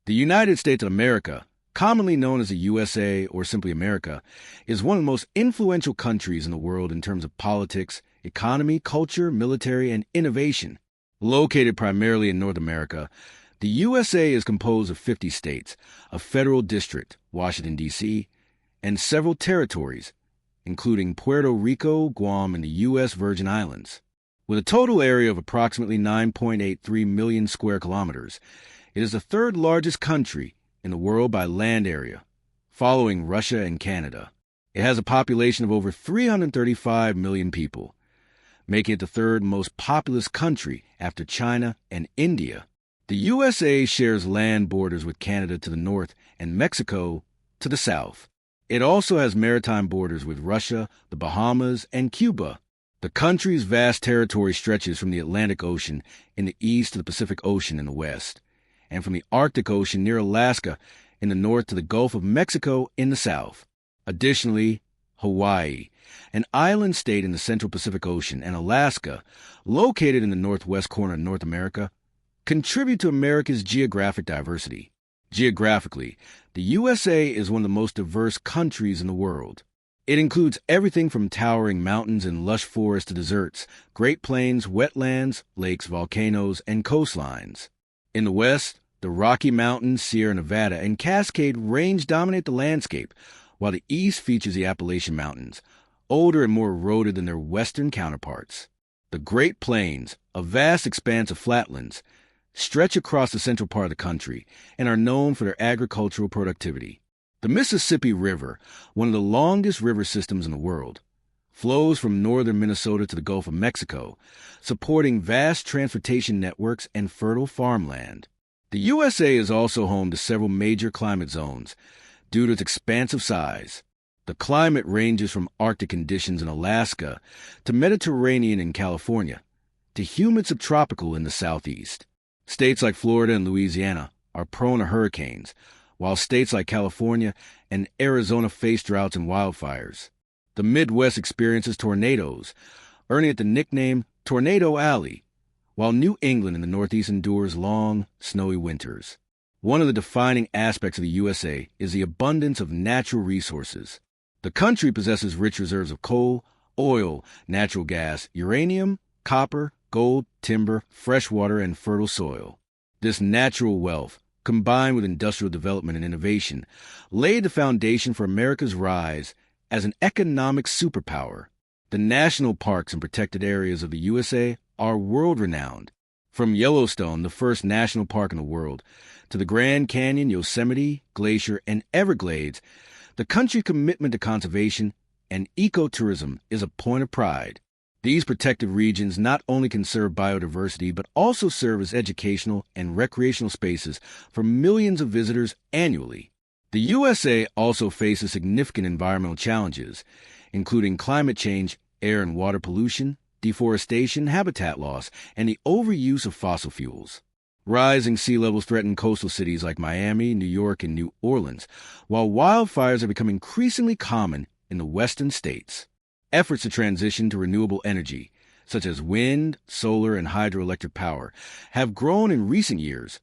The United States of America, commonly known as the USA or simply America, is one of the most influential countries in the world in terms of politics, economy, culture, military, and innovation. Located primarily in North America, the USA is composed of 50 states, a federal district, Washington, D.C., and several territories, including Puerto Rico, Guam, and the U.S. Virgin Islands. With a total area of approximately 9.83 million square kilometers, it is the third largest country in the world by land area, following Russia and Canada. It has a population of over 335 million people, making it the third most populous country after China and India. The USA shares land borders with Canada to the north and Mexico to the south. It also has maritime borders with Russia, the Bahamas, and Cuba. The country's vast territory stretches from the Atlantic Ocean in the east to the Pacific Ocean in the west, and from the Arctic Ocean near Alaska in the north to the Gulf of Mexico in the south. Additionally, Hawaii, an island state in the central Pacific Ocean, and Alaska, located in the northwest corner of North America, contribute to America's geographic diversity. Geographically, the USA is one of the most diverse countries in the world. It includes everything from towering mountains and lush forests to deserts, Great Plains, wetlands, lakes, volcanoes, and coastlines. In the west, the Rocky Mountains, Sierra Nevada, and Cascade Range dominate the landscape, while the east features the Appalachian Mountains, older and more eroded than their western counterparts. The Great Plains, a vast expanse of flatlands, stretch across the central part of the country and are known for their agricultural productivity. The Mississippi River, one of the longest river systems in the world, flows from northern Minnesota to the Gulf of Mexico, supporting vast transportation networks and fertile farmland. The USA is also home to several major climate zones due to its expansive size. The climate ranges from Arctic conditions in Alaska to Mediterranean in California to humid subtropical in the southeast. States like Florida and Louisiana are prone to hurricanes, while states like California and Arizona face droughts and wildfires. The Midwest experiences tornadoes, earning it the nickname Tornado Alley, while New England in the Northeast endures long, snowy winters. One of the defining aspects of the USA is the abundance of natural resources. The country possesses rich reserves of coal, oil, natural gas, uranium, copper, gold, timber, fresh water, and fertile soil. This natural wealth, combined with industrial development and innovation, laid the foundation for America's rise as an economic superpower. The national parks and protected areas of the USA are world-renowned. From Yellowstone, the first national park in the world, to the Grand Canyon, Yosemite, Glacier, and Everglades, the country's commitment to conservation and ecotourism is a point of pride. These protected regions not only conserve biodiversity, but also serve as educational and recreational spaces for millions of visitors annually. The USA also faces significant environmental challenges, including climate change, air and water pollution, deforestation, habitat loss, and the overuse of fossil fuels. Rising sea levels threaten coastal cities like Miami, New York, and New Orleans, while wildfires have become increasingly common in the western states. Efforts to transition to renewable energy, such as wind, solar, and hydroelectric power, have grown in recent years,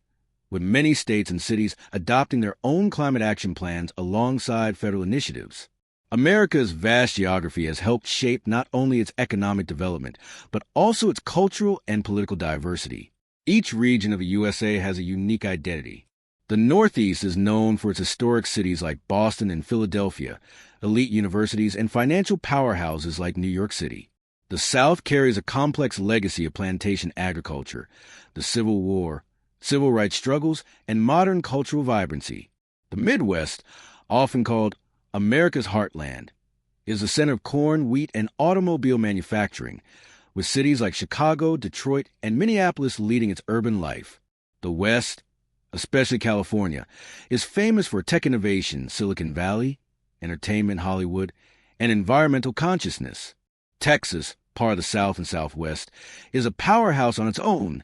with many states and cities adopting their own climate action plans alongside federal initiatives. America's vast geography has helped shape not only its economic development, but also its cultural and political diversity. Each region of the USA has a unique identity. The Northeast is known for its historic cities like Boston and Philadelphia, elite universities, and financial powerhouses like New York City. The South carries a complex legacy of plantation agriculture, the Civil War, civil rights struggles, and modern cultural vibrancy. The Midwest, often called America's Heartland, is the center of corn, wheat, and automobile manufacturing, with cities like Chicago, Detroit, and Minneapolis leading its urban life. The West, especially California, is famous for tech innovation, Silicon Valley, entertainment, Hollywood, and environmental consciousness. Texas, part of the South and Southwest, is a powerhouse on its own,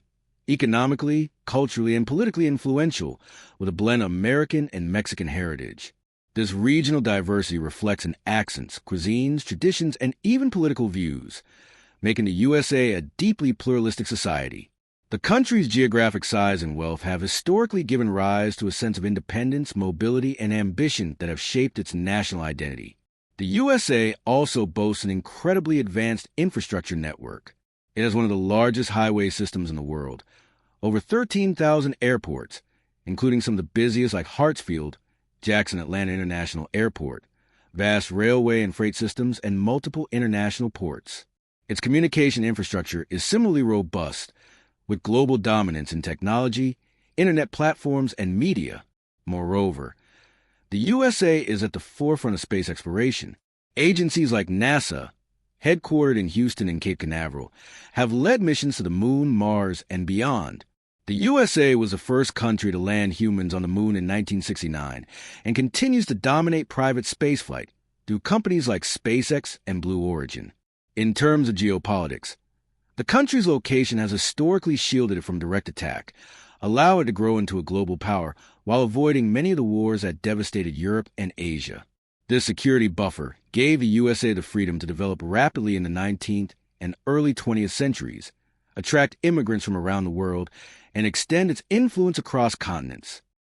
economically, culturally, and politically influential, with a blend of American and Mexican heritage. This regional diversity reflects in accents, cuisines, traditions, and even political views, making the USA a deeply pluralistic society. The country's geographic size and wealth have historically given rise to a sense of independence, mobility, and ambition that have shaped its national identity. The USA also boasts an incredibly advanced infrastructure network. It has one of the largest highway systems in the world, over 13,000 airports, including some of the busiest like Hartsfield, Jackson Atlanta International Airport, vast railway and freight systems, and multiple international ports. Its communication infrastructure is similarly robust, with global dominance in technology, internet platforms, and media. Moreover, the USA is at the forefront of space exploration. Agencies like NASA, headquartered in Houston and Cape Canaveral, have led missions to the Moon, Mars, and beyond. The USA was the first country to land humans on the Moon in 1969 and continues to dominate private spaceflight through companies like SpaceX and Blue Origin. In terms of geopolitics, the country's location has historically shielded it from direct attack, allowing it to grow into a global power while avoiding many of the wars that devastated Europe and Asia. This security buffer gave the USA the freedom to develop rapidly in the 19th and early 20th centuries, attract immigrants from around the world, and extend its influence across continents.